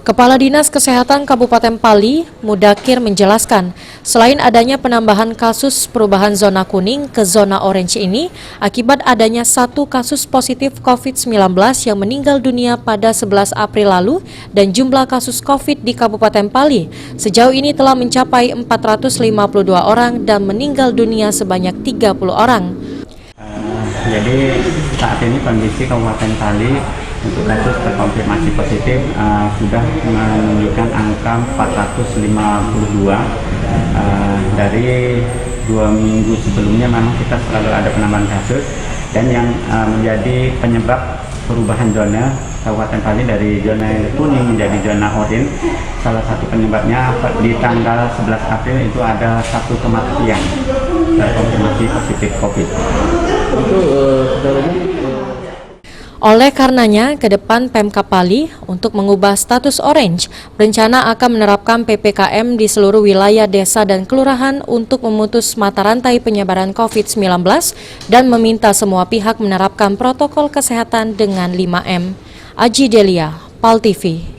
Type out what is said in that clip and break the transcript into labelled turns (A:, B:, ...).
A: Kepala Dinas Kesehatan Kabupaten Pali, Mudakir menjelaskan, selain adanya penambahan kasus perubahan zona kuning ke zona orange ini, akibat adanya satu kasus positif COVID-19 yang meninggal dunia pada 11 April lalu dan jumlah kasus COVID di Kabupaten Pali sejauh ini telah mencapai 452 orang dan meninggal dunia sebanyak 30 orang.
B: Jadi saat ini kondisi Kabupaten Pali untuk kasus terkonfirmasi positif sudah menunjukkan angka 452. Dari 2 minggu sebelumnya memang kita selalu ada penambahan kasus, dan yang menjadi penyebab perubahan zona Kabupaten Pali dari zona kuning menjadi zona oranye, salah satu penyebabnya di tanggal 11 April itu ada 1 kematian terkonfirmasi positif COVID.
A: Oleh karenanya, ke depan Pemkab Pali untuk mengubah status orange berencana akan menerapkan PPKM di seluruh wilayah desa dan kelurahan untuk memutus mata rantai penyebaran COVID-19 dan meminta semua pihak menerapkan protokol kesehatan dengan 5M. Aji Delia, PAL TV.